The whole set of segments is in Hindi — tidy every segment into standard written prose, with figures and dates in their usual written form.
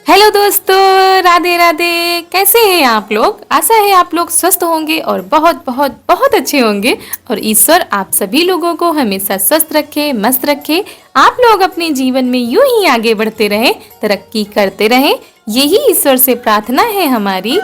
हेलो दोस्तों, राधे राधे। कैसे हैं आप लोग? आशा है आप लोग स्वस्थ होंगे और बहुत बहुत बहुत अच्छे होंगे। और ईश्वर आप सभी लोगों को हमेशा स्वस्थ रखे, मस्त रखे। आप लोग अपने जीवन में यूं ही आगे बढ़ते रहें, तरक्की करते रहें, यही ईश्वर से प्रार्थना है हमारी।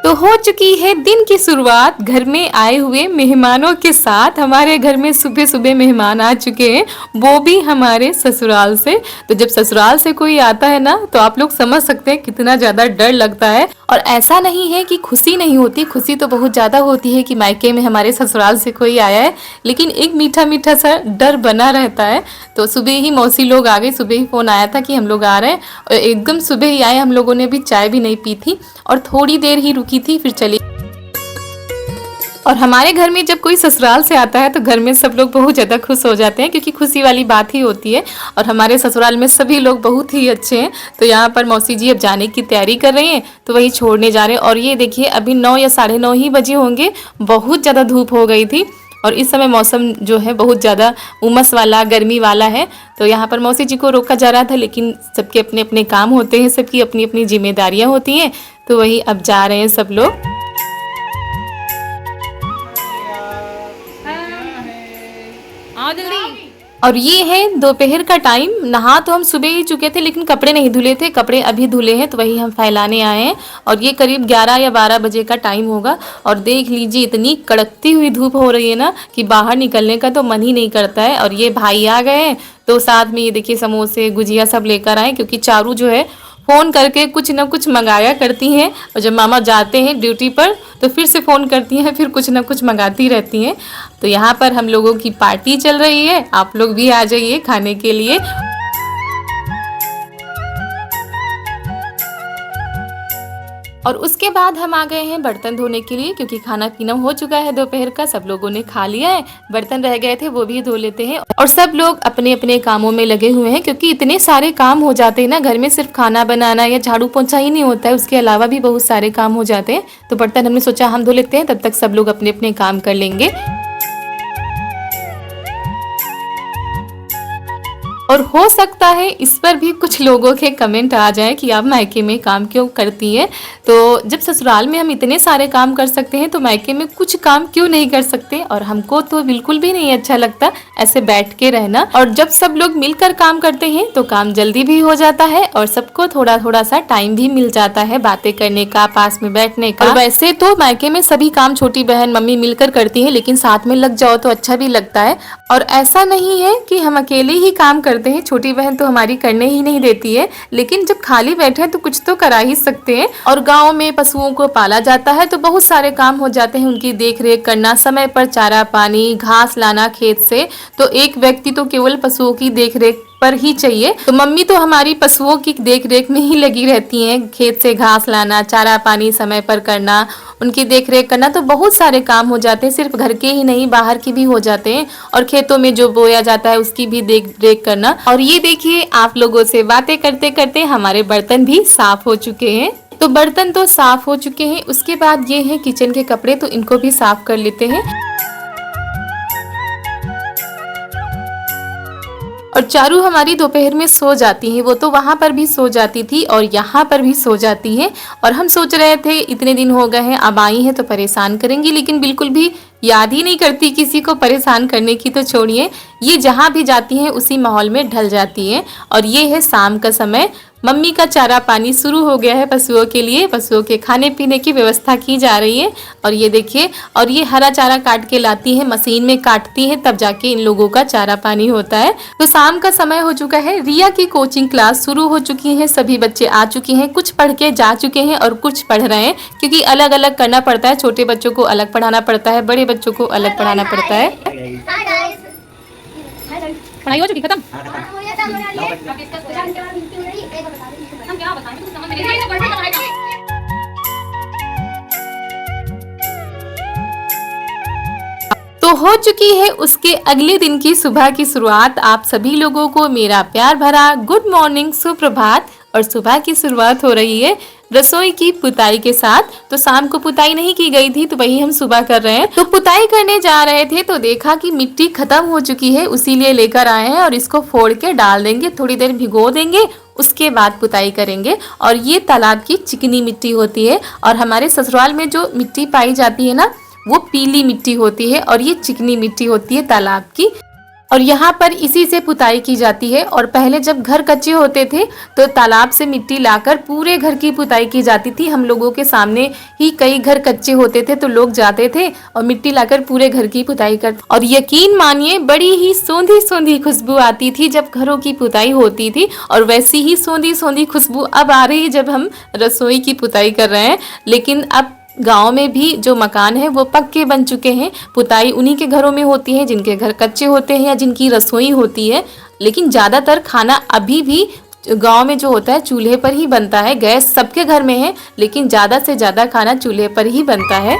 तो हो चुकी है दिन की शुरुआत घर में आए हुए मेहमानों के साथ। हमारे घर में सुबह सुबह मेहमान आ चुके हैं, वो भी हमारे ससुराल से। तो जब ससुराल से कोई आता है ना, तो आप लोग समझ सकते हैं कितना ज्यादा डर लगता है। और ऐसा नहीं है कि खुशी नहीं होती, खुशी तो बहुत ज्यादा होती है कि मायके में हमारे ससुराल से कोई आया है, लेकिन एक मीठा मीठा सा डर बना रहता है। तो सुबह ही मौसी लोग आ गई, सुबह ही फोन आया था कि हम लोग आ रहे हैं, और एकदम सुबह ही आए। हम लोगों ने भी चाय भी नहीं पी थी और थोड़ी देर ही रुकी थी, फिर चली। और हमारे घर में जब कोई ससुराल से आता है तो घर में सब लोग बहुत ज़्यादा खुश हो जाते हैं, क्योंकि खुशी वाली बात ही होती है। और हमारे ससुराल में सभी लोग बहुत ही अच्छे हैं। तो यहाँ पर मौसी जी अब जाने की तैयारी कर रही हैं, तो वही छोड़ने जा रहे हैं। और ये देखिए, अभी 9 या 9:30 ही बजे होंगे, बहुत ज़्यादा धूप हो गई थी। और इस समय मौसम जो है बहुत ज़्यादा उमस वाला, गर्मी वाला है। तो यहाँ पर मौसी जी को रोका जा रहा था, लेकिन सबके अपने अपने काम होते हैं, सबकी अपनी अपनी जिम्मेदारियाँ होती हैं। तो वही अब जा रहे हैं सब लोग। आओ जल्दी। और ये है दोपहर का टाइम। नहा तो हम सुबह ही चुके थे, लेकिन कपड़े नहीं धुले थे, कपड़े अभी धुले हैं, तो वही हम फैलाने आए हैं। और ये करीब 11 या 12 बजे का टाइम होगा। और देख लीजिए, इतनी कड़कती हुई धूप हो रही है ना कि बाहर निकलने का तो मन ही नहीं करता है। और ये भाई आ गए हैं, तो साथ में ये देखिए समोसे गुजिया सब लेकर आए, क्योंकि चारू जो है फ़ोन करके कुछ ना कुछ मंगाया करती हैं। और जब मामा जाते हैं ड्यूटी पर तो फिर से फ़ोन करती हैं, फिर कुछ ना कुछ मंगाती रहती हैं। तो यहाँ पर हम लोगों की पार्टी चल रही है, आप लोग भी आ जाइए खाने के लिए। और उसके बाद हम आ गए हैं बर्तन धोने के लिए, क्योंकि खाना पीना हो चुका है दोपहर का, सब लोगों ने खा लिया है। बर्तन रह गए थे, वो भी धो लेते हैं। और सब लोग अपने अपने कामों में लगे हुए हैं, क्योंकि इतने सारे काम हो जाते हैं ना घर में। सिर्फ खाना बनाना या झाड़ू पोंछा ही नहीं होता है, उसके अलावा भी बहुत सारे काम हो जाते हैं। तो बर्तन हमने सोचा हम धो लेते हैं, तब तक सब लोग अपने अपने काम कर लेंगे। और हो सकता है इस पर भी कुछ लोगों के कमेंट आ जाए कि आप मायके में काम क्यों करती हैं। तो जब ससुराल में हम इतने सारे काम कर सकते हैं, तो मायके में कुछ काम क्यों नहीं कर सकते। और हमको तो बिल्कुल भी नहीं अच्छा लगता ऐसे बैठ के रहना। और जब सब लोग मिलकर काम करते हैं तो काम जल्दी भी हो जाता है, और सबको थोड़ा थोड़ा सा टाइम भी मिल जाता है बातें करने का, पास में बैठने का। और वैसे तो मायके में सभी काम छोटी बहन मम्मी मिलकर करती है, लेकिन साथ में लग जाओ तो अच्छा भी लगता है। और ऐसा नहीं है कि हम अकेले ही काम करते हैं, छोटी बहन तो हमारी करने ही नहीं देती है। लेकिन जब खाली बैठे तो कुछ तो करा ही सकते हैं। और गांव में पशुओं को पाला जाता है, तो बहुत सारे काम हो जाते हैं, उनकी देख रेख करना, समय पर चारा पानी घास लाना खेत से। तो एक व्यक्ति तो केवल पशुओं की देख रेख पर ही चाहिए। तो मम्मी तो हमारी पशुओं की देख रेख में ही लगी रहती हैं, खेत से घास लाना, चारा पानी समय पर करना, उनकी देख रेख करना। तो बहुत सारे काम हो जाते हैं, सिर्फ घर के ही नहीं बाहर के भी हो जाते हैं। और खेतों में जो बोया जाता है उसकी भी देख रेख करना। और ये देखिए, आप लोगों से बातें करते करते हमारे बर्तन भी साफ हो चुके हैं। तो बर्तन तो साफ हो चुके हैं, उसके बाद ये है किचन के कपड़े, तो इनको भी साफ कर लेते हैं। और चारू हमारी दोपहर में सो जाती है, वो तो वहाँ पर भी सो जाती थी और यहाँ पर भी सो जाती है। और हम सोच रहे थे इतने दिन हो गए हैं, अब आई हैं तो परेशान करेंगी, लेकिन बिल्कुल भी याद ही नहीं करती किसी को परेशान करने की। तो छोड़िए, ये जहाँ भी जाती हैं उसी माहौल में ढल जाती हैं। और ये है शाम का समय, मम्मी का चारा पानी शुरू हो गया है पशुओं के लिए, पशुओं के खाने पीने की व्यवस्था की जा रही है। और ये देखिए, और ये हरा चारा काट के लाती है, मशीन में काटती है, तब जाके इन लोगों का चारा पानी होता है। तो शाम का समय हो चुका है, रिया की कोचिंग क्लास शुरू हो चुकी है, सभी बच्चे आ चुके हैं, कुछ पढ़ के जा चुके हैं और कुछ पढ़ रहे हैं, क्योंकि अलग अलग करना पड़ता है। छोटे बच्चों को अलग पढ़ाना पड़ता है, बड़े बच्चों को अलग पढ़ाना पड़ता है। पढ़ाई हो चुकी खत्म? तो हो चुकी है उसके अगले दिन की सुबह की शुरुआत। आप सभी लोगों को मेरा प्यार भरा गुड मॉर्निंग, सुप्रभात। और सुबह की शुरुआत हो रही है रसोई की पुताई के साथ। तो शाम को पुताई नहीं की गई थी, तो वही हम सुबह कर रहे हैं। तो पुताई करने जा रहे थे तो देखा कि मिट्टी खत्म हो चुकी है, उसीलिए लेकर आए हैं और इसको फोड़ के डाल देंगे, थोड़ी देर भिगो देंगे, उसके बाद पुताई करेंगे। और ये तालाब की चिकनी मिट्टी होती है, और हमारे ससुराल में जो मिट्टी पाई जाती है ना, वो पीली मिट्टी होती है और ये चिकनी मिट्टी होती है तालाब की। और यहाँ पर इसी से पुताई की जाती है। और पहले जब घर कच्चे होते थे तो तालाब से मिट्टी लाकर पूरे घर की पुताई की जाती थी। हम लोगों के सामने ही कई घर कच्चे होते थे तो लोग जाते थे और मिट्टी लाकर पूरे घर की पुताई करते। और यकीन मानिए बड़ी ही सोंधी सोंधी खुशबू आती थी जब घरों की पुताई होती थी, और वैसी ही सोंधी सोंधी खुशबू अब आ रही है जब हम रसोई की पुताई कर रहे हैं। लेकिन अब गांव में भी जो मकान है वो पक्के बन चुके हैं। पुताई उन्हीं के घरों में होती है जिनके घर कच्चे होते हैं या जिनकी रसोई होती है। लेकिन ज़्यादातर खाना अभी भी गांव में जो होता है चूल्हे पर ही बनता है। गैस सबके घर में है, लेकिन ज़्यादा से ज़्यादा खाना चूल्हे पर ही बनता है।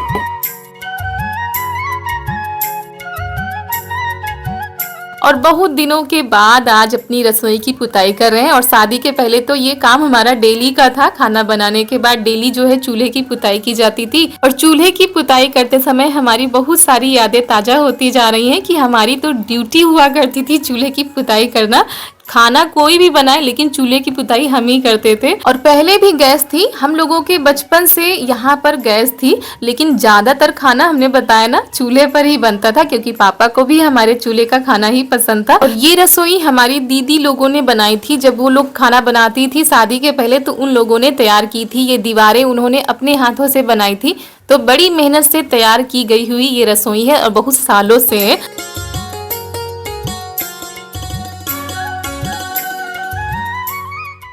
और बहुत दिनों के बाद आज अपनी रसोई की पुताई कर रहे हैं। और शादी के पहले तो ये काम हमारा डेली का था। खाना बनाने के बाद डेली जो है चूल्हे की पुताई की जाती थी। और चूल्हे की पुताई करते समय हमारी बहुत सारी यादें ताजा होती जा रही हैं कि हमारी तो ड्यूटी हुआ करती थी चूल्हे की पुताई करना। खाना कोई भी बनाए लेकिन चूल्हे की पुताई हम ही करते थे। और पहले भी गैस थी, हम लोगों के बचपन से यहाँ पर गैस थी, लेकिन ज्यादातर खाना हमने बताया ना चूल्हे पर ही बनता था, क्योंकि पापा को भी हमारे चूल्हे का खाना ही पसंद था। और ये रसोई हमारी दीदी लोगों ने बनाई थी। जब वो लोग खाना बनाती थी शादी के पहले तो उन लोगों ने तैयार की थी। ये दीवारें उन्होंने अपने हाथों से बनाई थी, तो बड़ी मेहनत से तैयार की गई हुई ये रसोई है और बहुत सालों से है।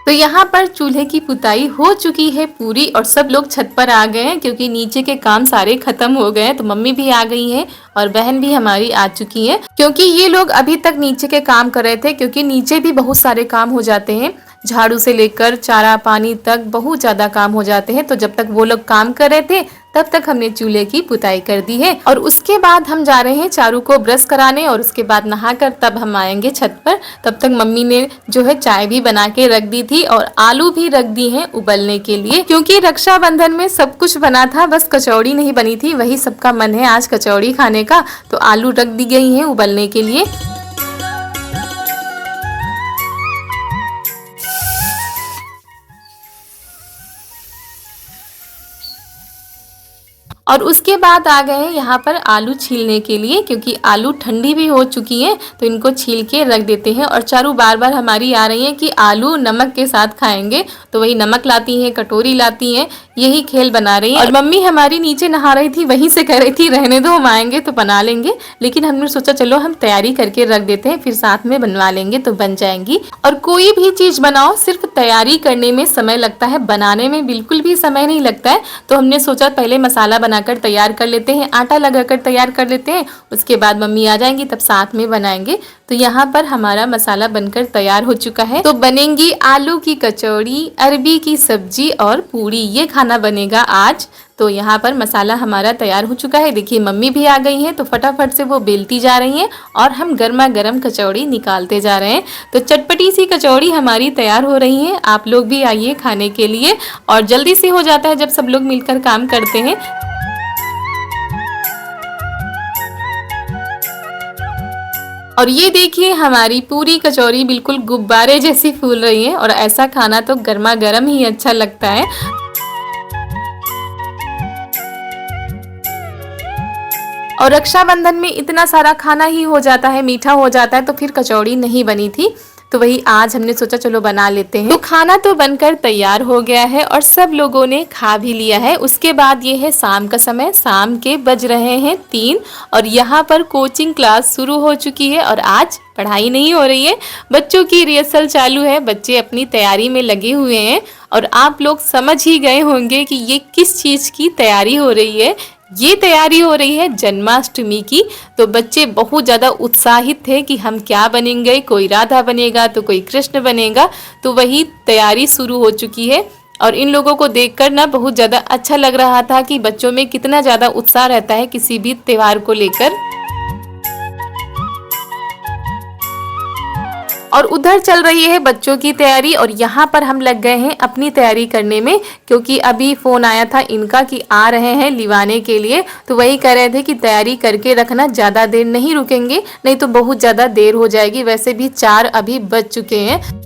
तो यहाँ पर चूल्हे की पुताई हो चुकी है पूरी और सब लोग छत पर आ गए हैं, क्योंकि नीचे के काम सारे खत्म हो गए हैं। तो मम्मी भी आ गई हैं और बहन भी हमारी आ चुकी है, क्योंकि ये लोग अभी तक नीचे के काम कर रहे थे, क्योंकि नीचे भी बहुत सारे काम हो जाते हैं। झाड़ू से लेकर चारा पानी तक बहुत ज्यादा काम हो जाते हैं। तो जब तक वो लोग काम कर रहे थे तब तक हमने चूल्हे की पुताई कर दी है। और उसके बाद हम जा रहे हैं चारू को ब्रश कराने, और उसके बाद नहाकर तब हम आएंगे छत पर। तब तक मम्मी ने जो है चाय भी बना के रख दी थी और आलू भी रख दी हैं उबलने के लिए, क्योंकि रक्षाबंधन में सब कुछ बना था, बस कचौड़ी नहीं बनी थी। वही सबका मन है आज कचौड़ी खाने का, तो आलू रख दी गई हैं उबलने के लिए। और उसके बाद आ गए हैं यहाँ पर आलू छीलने के लिए, क्योंकि आलू ठंडी भी हो चुकी हैं तो इनको छील के रख देते हैं। और चारू बार बार हमारी आ रही है कि आलू नमक के साथ खाएंगे, तो वही नमक लाती हैं, कटोरी लाती हैं, यही खेल बना रही हैं। और मम्मी हमारी नीचे नहा रही थी, वहीं से कह रही थी रहने दो, हम आएंगे तो बना लेंगे। लेकिन हमने सोचा चलो हम तैयारी करके रख देते हैं, फिर साथ में बनवा लेंगे तो बन जाएंगी। और कोई भी चीज बनाओ सिर्फ तैयारी करने में समय लगता है, बनाने में बिल्कुल भी समय नहीं लगता है। तो हमने सोचा पहले मसाला बनाकर तैयार कर लेते हैं, आटा लगाकर तैयार कर लेते हैं, उसके बाद मम्मी आ जाएंगी तब साथ में बनाएंगे। तो यहाँ पर हमारा मसाला बनकर तैयार हो चुका है। तो बनेंगी आलू की कचौड़ी, अरबी की सब्जी और पूरी, ये खाना बनेगा आज। तो यहाँ पर मसाला हमारा तैयार हो चुका है। देखिए मम्मी भी आ गई हैं, तो फटाफट से वो बेलती जा रही हैं और हम गर्मा गर्म कचौड़ी निकालते जा रहे हैं। तो चटपटी सी कचौड़ी हमारी तैयार हो रही है। आप लोग भी आइए खाने के लिए, और जल्दी से हो जाता है जब सब लोग मिलकर काम करते हैं। और ये देखिए हमारी पूरी कचौरी बिल्कुल गुब्बारे जैसी फूल रही है, और ऐसा खाना तो गर्मा गर्म ही अच्छा लगता है। और रक्षाबंधन में इतना सारा खाना ही हो जाता है, मीठा हो जाता है, तो फिर कचौड़ी नहीं बनी थी, तो वही आज हमने सोचा चलो बना लेते हैं। तो खाना तो बनकर तैयार हो गया है और सब लोगों ने खा भी लिया है। उसके बाद ये है शाम का समय, शाम के बज रहे हैं 3, और यहाँ पर कोचिंग क्लास शुरू हो चुकी है और आज पढ़ाई नहीं हो रही है, बच्चों की रिहर्सल चालू है, बच्चे अपनी तैयारी में लगे हुए हैं। और आप लोग समझ ही गए होंगे कि ये किस चीज़ की तैयारी हो रही है। ये तैयारी हो रही है जन्माष्टमी की। तो बच्चे बहुत ज़्यादा उत्साहित थे कि हम क्या बनेंगे, कोई राधा बनेगा तो कोई कृष्ण बनेगा। तो वही तैयारी शुरू हो चुकी है, और इन लोगों को देखकर ना बहुत ज़्यादा अच्छा लग रहा था कि बच्चों में कितना ज़्यादा उत्साह रहता है किसी भी त्योहार को लेकर। और उधर चल रही है बच्चों की तैयारी और यहाँ पर हम लग गए हैं अपनी तैयारी करने में, क्योंकि अभी फ़ोन आया था इनका कि आ रहे हैं लिवाने के लिए। तो वही कह रहे थे कि तैयारी करके रखना, ज़्यादा देर नहीं रुकेंगे नहीं तो बहुत ज़्यादा देर हो जाएगी। वैसे भी 4 अभी बज चुके हैं।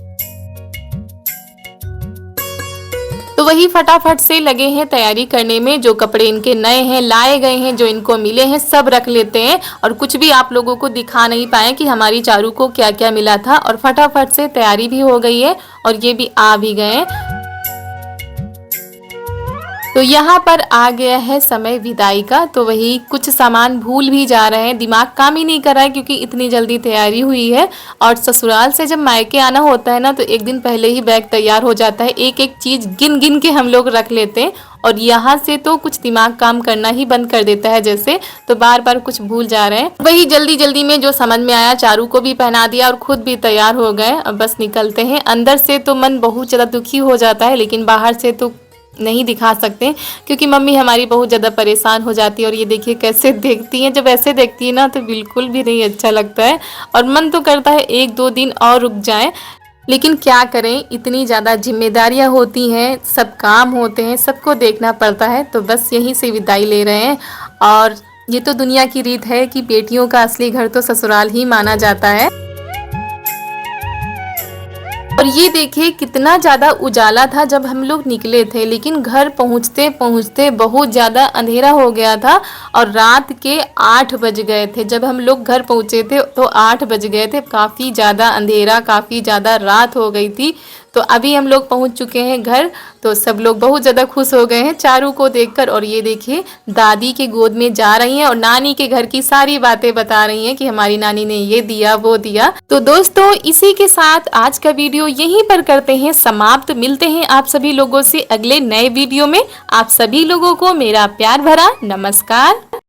तो वही फटाफट से लगे हैं तैयारी करने में। जो कपड़े इनके नए हैं, लाए गए हैं, जो इनको मिले हैं, सब रख लेते हैं। और कुछ भी आप लोगों को दिखा नहीं पाए कि हमारी चारू को क्या क्या मिला था। और फटाफट से तैयारी भी हो गई है और ये भी आ भी गए। तो यहाँ पर आ गया है समय विदाई का। तो वही कुछ सामान भूल भी जा रहे हैं, दिमाग काम ही नहीं कर रहा है क्योंकि इतनी जल्दी तैयारी हुई है। और ससुराल से जब मायके आना होता है ना तो एक दिन पहले ही बैग तैयार हो जाता है। एक एक चीज़ गिन गिन के हम लोग रख लेते हैं और यहाँ से तो कुछ दिमाग काम करना ही बंद कर देता है जैसे। तो बार बार कुछ भूल जा रहे हैं। वही जल्दी जल्दी में जो समझ में आया चारू को भी पहना दिया और खुद भी तैयार हो गए। अब बस निकलते हैं। अंदर से तो मन बहुत ज़्यादा दुखी हो जाता है लेकिन बाहर से तो नहीं दिखा सकते क्योंकि मम्मी हमारी बहुत ज़्यादा परेशान हो जाती है। और ये देखिए कैसे देखती हैं, जब ऐसे देखती है ना तो बिल्कुल भी नहीं अच्छा लगता है और मन तो करता है 1-2 दिन और रुक जाएं। लेकिन क्या करें, इतनी ज़्यादा जिम्मेदारियां होती हैं, सब काम होते हैं, सबको देखना पड़ता है। तो बस यहीं से विदाई ले रहे हैं। और ये तो दुनिया की रीत है कि बेटियों का असली घर तो ससुराल ही माना जाता है। और ये देखिए कितना ज़्यादा उजाला था जब हम लोग निकले थे, लेकिन घर पहुँचते पहुँचते बहुत ज़्यादा अंधेरा हो गया था और रात के 8 बज गए थे। जब हम लोग घर पहुँचे थे तो 8 बज गए थे। काफ़ी ज़्यादा अंधेरा, काफ़ी ज़्यादा रात हो गई थी। तो अभी हम लोग पहुँच चुके हैं घर। तो सब लोग बहुत ज़्यादा खुश हो गए हैं चारू को देखकर। और ये देखिए दादी के गोद में जा रही हैं और नानी के घर की सारी बातें बता रही हैं कि हमारी नानी ने ये दिया वो दिया। तो दोस्तों इसी के साथ आज का वीडियो यहीं पर करते हैं समाप्त। मिलते हैं आप सभी लोगों से अगले नए वीडियो में। आप सभी लोगों को मेरा प्यार भरा नमस्कार।